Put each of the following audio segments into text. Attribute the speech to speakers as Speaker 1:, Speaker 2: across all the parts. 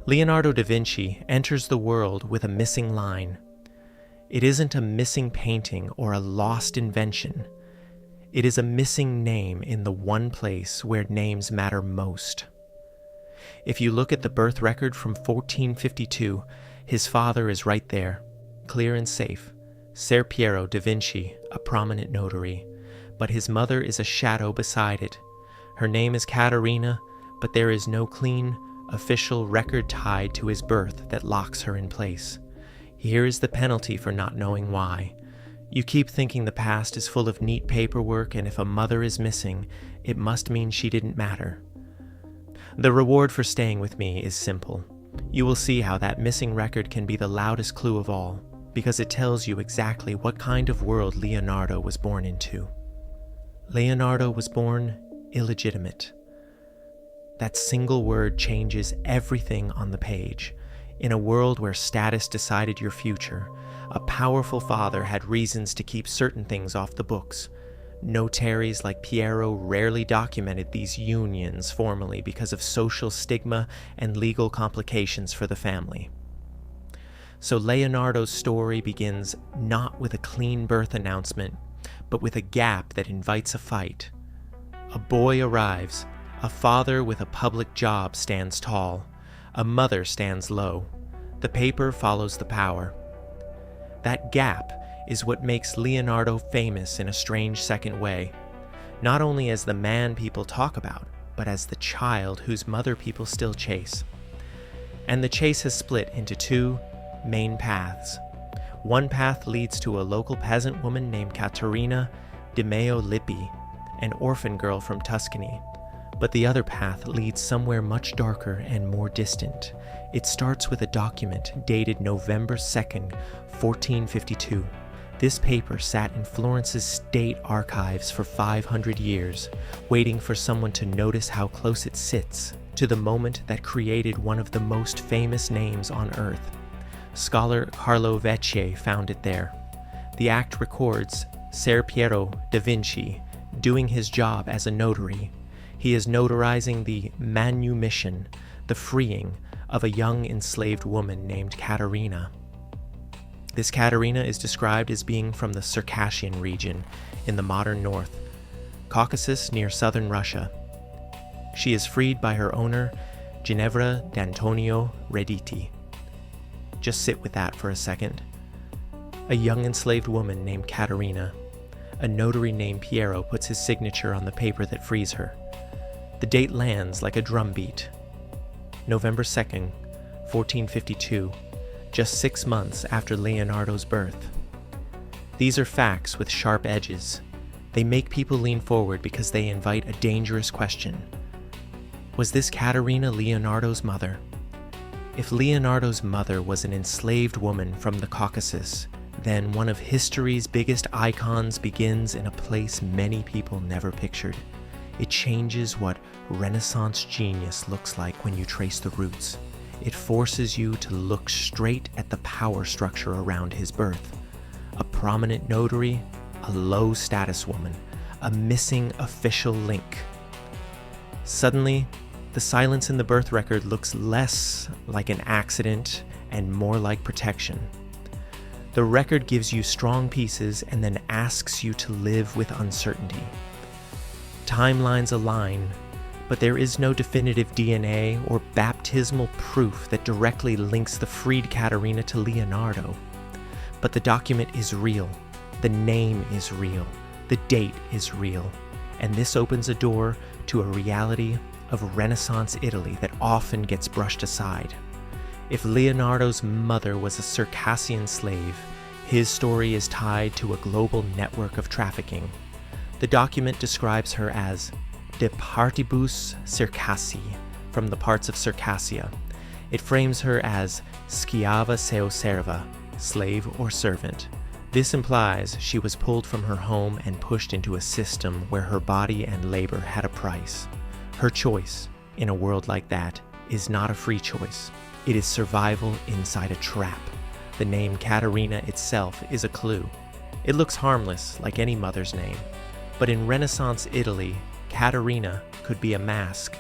Speaker 1: Leonardo da Vinci enters the world with a missing line. It isn't a missing painting or a lost invention. It is a missing name in the one place where names matter most. If you look at the birth record from 1452, his father is right there, clear and safe, Ser Piero da Vinci, a prominent notary, but his mother is a shadow beside it. Her name is Katerina, but there is no clean, official record tied to his birth that locks her in place. Here is the penalty for not knowing why. You keep thinking the past is full of neat paperwork, and if a mother is missing, it must mean she didn't matter. The reward for staying with me is simple. You will see how that missing record can be the loudest clue of all, because it tells you exactly what kind of world Leonardo was born into. Leonardo was born illegitimate. That single word changes everything on the page. In a world where status decided your future, a powerful father had reasons to keep certain things off the books. Notaries like Piero rarely documented these unions formally because of social stigma and legal complications for the family. So Leonardo's story begins not with a clean birth announcement, but with a gap that invites a fight. A boy arrives. A father with a public job stands tall. A mother stands low. The paper follows the power. That gap is what makes Leonardo famous in a strange second way, not only as the man people talk about, but as the child whose mother people still chase. And the chase has split into two main paths. One path leads to a local peasant woman named Katerina di Lippi, an orphan girl from Tuscany. But the other path leads somewhere much darker and more distant. It starts with a document dated November 2nd, 1452. This paper sat in Florence's state archives for 500 years, waiting for someone to notice how close it sits to the moment that created one of the most famous names on Earth. Scholar Carlo Vecchie found it there. The act records Ser Piero da Vinci doing his job as a notary. He is notarizing the manumission, the freeing of a young enslaved woman named Katerina. This Katerina is described as being from the Circassian region in the modern north, Caucasus near southern Russia. She is freed by her owner, Ginevra d'Antonio Redditi. Just sit with that for a second. A young enslaved woman named Katerina. A notary named Piero puts his signature on the paper that frees her. The date lands like a drumbeat. November 2nd, 1452, just 6 months after Leonardo's birth. These are facts with sharp edges. They make people lean forward because they invite a dangerous question. Was this Katerina Leonardo's mother? If Leonardo's mother was an enslaved woman from the Caucasus, then one of history's biggest icons begins in a place many people never pictured. It changes what Renaissance genius looks like when you trace the roots. It forces you to look straight at the power structure around his birth. A prominent notary, a low-status woman, a missing official link. Suddenly, the silence in the birth record looks less like an accident and more like protection. The record gives you strong pieces and then asks you to live with uncertainty. Timelines align, but there is no definitive DNA or baptismal proof that directly links the freed Katerina to Leonardo. But the document is real, the name is real, the date is real, and this opens a door to a reality of Renaissance Italy that often gets brushed aside. If Leonardo's mother was a Circassian slave, his story is tied to a global network of trafficking. The document describes her as de partibus Circassi, from the parts of Circassia. It frames her as schiava seu serva, slave or servant. This implies she was pulled from her home and pushed into a system where her body and labor had a price. Her choice, in a world like that, is not a free choice. It is survival inside a trap. The name Katerina itself is a clue. It looks harmless, like any mother's name. But in Renaissance Italy, Katerina could be a mask.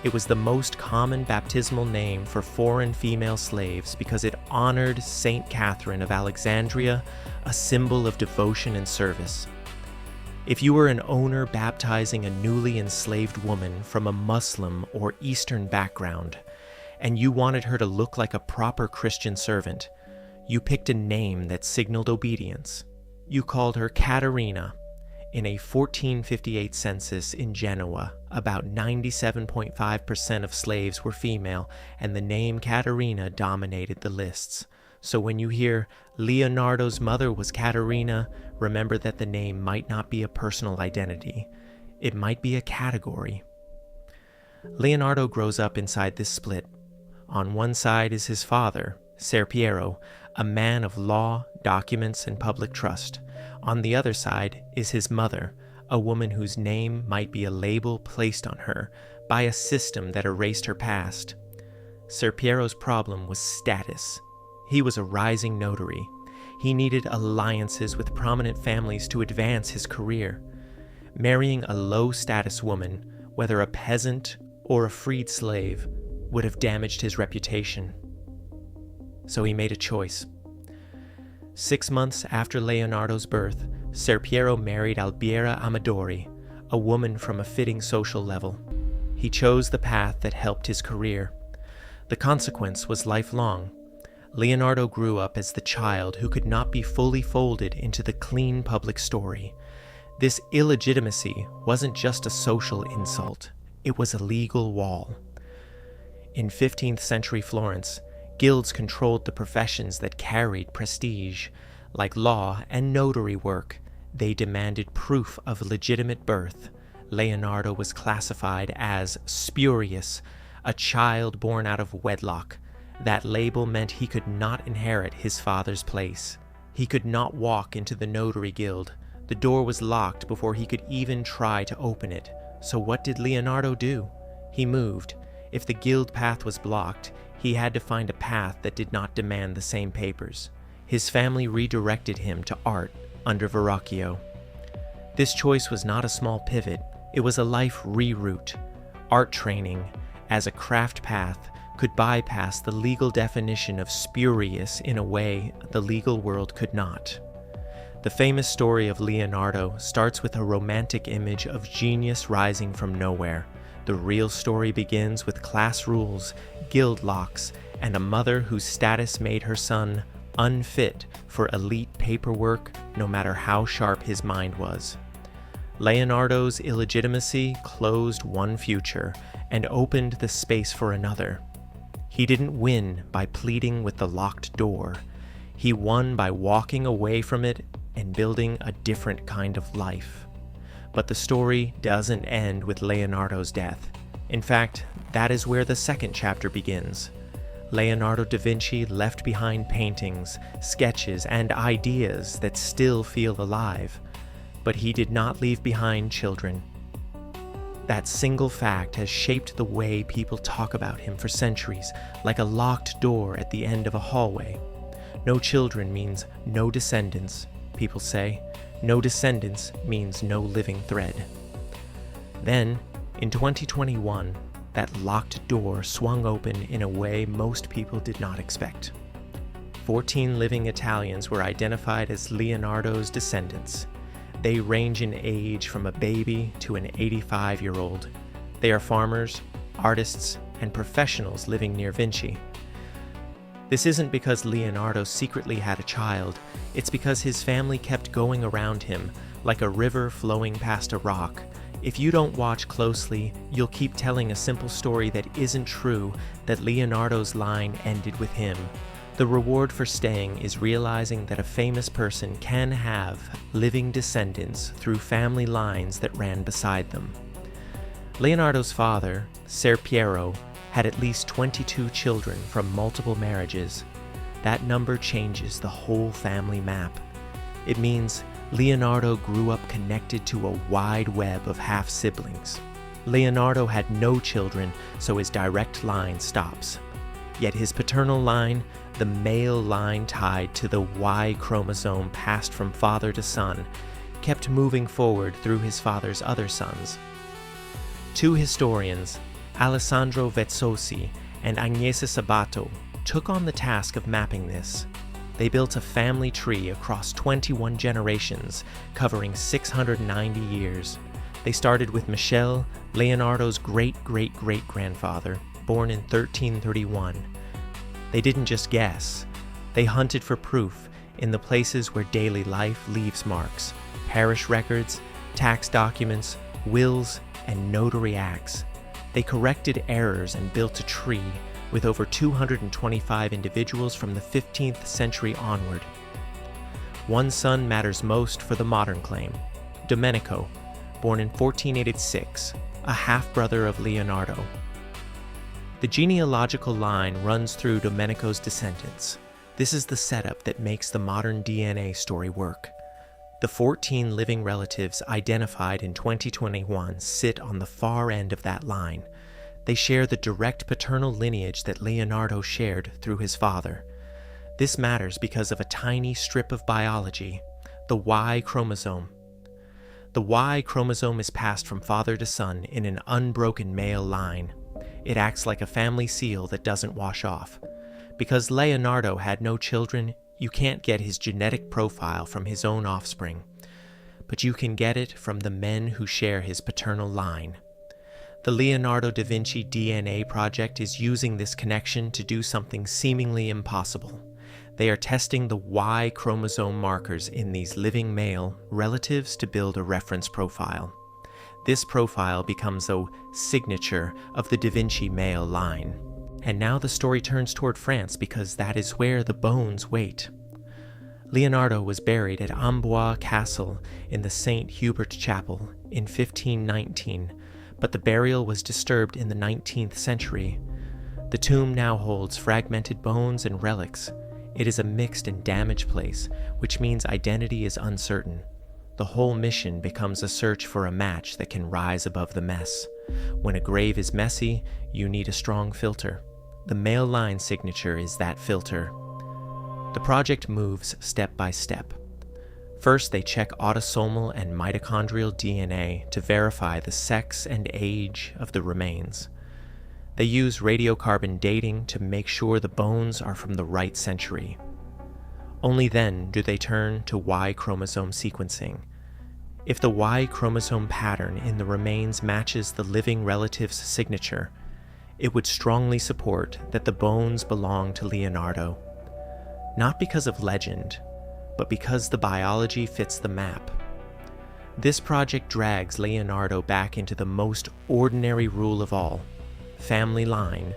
Speaker 1: It was the most common baptismal name for foreign female slaves because it honored Saint Catherine of Alexandria, a symbol of devotion and service. If you were an owner baptizing a newly enslaved woman from a Muslim or Eastern background, and you wanted her to look like a proper Christian servant, you picked a name that signaled obedience. You called her Katerina. In a 1458 census in Genoa, about 97.5% of slaves were female, and the name Katerina dominated the lists. So when you hear Leonardo's mother was Katerina, remember that the name might not be a personal identity. It might be a category. Leonardo grows up inside this split. On one side is his father, Ser Piero, a man of law, documents, and public trust. On the other side is his mother, a woman whose name might be a label placed on her by a system that erased her past. Ser Piero's problem was status. He was a rising notary. He needed alliances with prominent families to advance his career. Marrying a low-status woman, whether a peasant or a freed slave, would have damaged his reputation. So he made a choice. 6 months after Leonardo's birth, Ser Piero married Albiera Amadori, a woman from a fitting social level. He chose the path that helped his career. The consequence was lifelong. Leonardo grew up as the child who could not be fully folded into the clean public story. This illegitimacy wasn't just a social insult, it was a legal wall. In 15th century Florence, guilds controlled the professions that carried prestige. Like law and notary work, they demanded proof of legitimate birth. Leonardo was classified as spurious, a child born out of wedlock. That label meant he could not inherit his father's place. He could not walk into the notary guild. The door was locked before he could even try to open it. So what did Leonardo do? He moved. If the guild path was blocked, he had to find a path that did not demand the same papers. His family redirected him to art under Verrocchio. This choice was not a small pivot, it was a life reroute. Art training, as a craft path, could bypass the legal definition of spurious in a way the legal world could not. The famous story of Leonardo starts with a romantic image of genius rising from nowhere. The real story begins with class rules, guild locks, and a mother whose status made her son unfit for elite paperwork, no matter how sharp his mind was. Leonardo's illegitimacy closed one future and opened the space for another. He didn't win by pleading with the locked door. He won by walking away from it and building a different kind of life. But the story doesn't end with Leonardo's death. In fact, that is where the second chapter begins. Leonardo da Vinci left behind paintings, sketches, and ideas that still feel alive. But he did not leave behind children. That single fact has shaped the way people talk about him for centuries, like a locked door at the end of a hallway. No children means no descendants, people say. No descendants means no living thread. Then, in 2021, that locked door swung open in a way most people did not expect. 14 living Italians were identified as Leonardo's descendants. They range in age from a baby to an 85-year-old. They are farmers, artists, and professionals living near Vinci. This isn't because Leonardo secretly had a child, it's because his family kept going around him, like a river flowing past a rock. If you don't watch closely, you'll keep telling a simple story that isn't true, that Leonardo's line ended with him. The reward for staying is realizing that a famous person can have living descendants through family lines that ran beside them. Leonardo's father, Ser Piero, had at least 22 children from multiple marriages. That number changes the whole family map. It means Leonardo grew up connected to a wide web of half-siblings. Leonardo had no children, so his direct line stops. Yet his paternal line, the male line tied to the Y chromosome passed from father to son, kept moving forward through his father's other sons. Two historians, Alessandro Vezzosi and Agnese Sabato took on the task of mapping this. They built a family tree across 21 generations, covering 690 years. They started with Michel, Leonardo's great-great-great-grandfather, born in 1331. They didn't just guess. They hunted for proof in the places where daily life leaves marks: parish records, tax documents, wills, and notary acts. They corrected errors and built a tree with over 225 individuals from the 15th century onward. One son matters most for the modern claim: Domenico, born in 1486, a half-brother of Leonardo. The genealogical line runs through Domenico's descendants. This is the setup that makes the modern DNA story work. The 14 living relatives identified in 2021 sit on the far end of that line. They share the direct paternal lineage that Leonardo shared through his father. This matters because of a tiny strip of biology, the Y chromosome. The Y chromosome is passed from father to son in an unbroken male line. It acts like a family seal that doesn't wash off. Because Leonardo had no children, you can't get his genetic profile from his own offspring, but you can get it from the men who share his paternal line. The Leonardo Da Vinci DNA project is using this connection to do something seemingly impossible. They are testing the Y chromosome markers in these living male relatives to build a reference profile. This profile becomes a signature of the Da Vinci male line. And now the story turns toward France because that is where the bones wait. Leonardo was buried at Amboise Castle in the St. Hubert Chapel in 1519, but the burial was disturbed in the 19th century. The tomb now holds fragmented bones and relics. It is a mixed and damaged place, which means identity is uncertain. The whole mission becomes a search for a match that can rise above the mess. When a grave is messy, you need a strong filter. The male line signature is that filter. The project moves step by step. First, they check autosomal and mitochondrial DNA to verify the sex and age of the remains. They use radiocarbon dating to make sure the bones are from the right century. Only then do they turn to Y chromosome sequencing. If the Y chromosome pattern in the remains matches the living relative's signature, it would strongly support that the bones belong to Leonardo. Not because of legend, but because the biology fits the map. This project drags Leonardo back into the most ordinary rule of all: family line.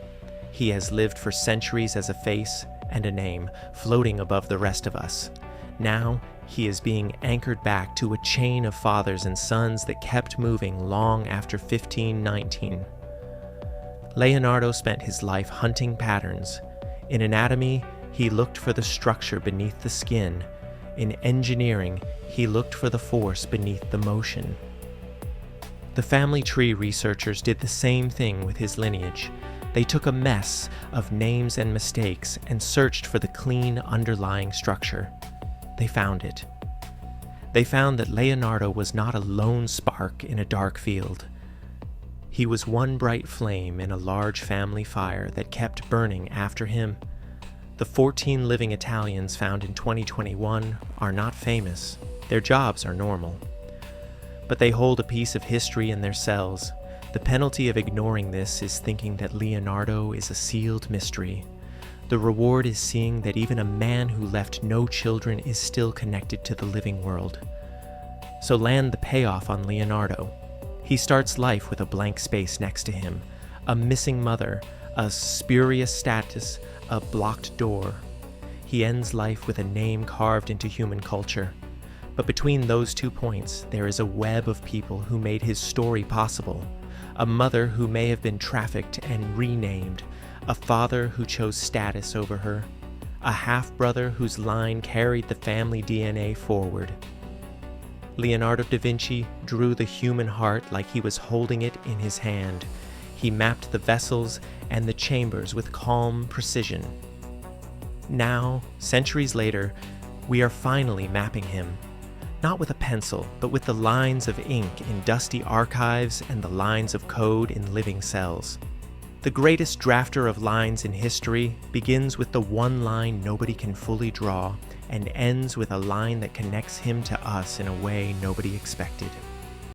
Speaker 1: He has lived for centuries as a face and a name, floating above the rest of us. Now, he is being anchored back to a chain of fathers and sons that kept moving long after 1519. Leonardo spent his life hunting patterns. In anatomy, he looked for the structure beneath the skin. In engineering, he looked for the force beneath the motion. The family tree researchers did the same thing with his lineage. They took a mess of names and mistakes and searched for the clean underlying structure. They found it. They found that Leonardo was not a lone spark in a dark field. He was one bright flame in a large family fire that kept burning after him. The 14 living Italians found in 2021 are not famous. Their jobs are normal. But they hold a piece of history in their cells. The penalty of ignoring this is thinking that Leonardo is a sealed mystery. The reward is seeing that even a man who left no children is still connected to the living world. So land the payoff on Leonardo. He starts life with a blank space next to him, a missing mother, a spurious status, a blocked door. He ends life with a name carved into human culture. But between those 2 points, there is a web of people who made his story possible. A mother who may have been trafficked and renamed, a father who chose status over her, a half-brother whose line carried the family DNA forward. Leonardo da Vinci drew the human heart like he was holding it in his hand. He mapped the vessels and the chambers with calm precision. Now, centuries later, we are finally mapping him. Not with a pencil, but with the lines of ink in dusty archives and the lines of code in living cells. The greatest drafter of lines in history begins with the one line nobody can fully draw and ends with a line that connects him to us in a way nobody expected.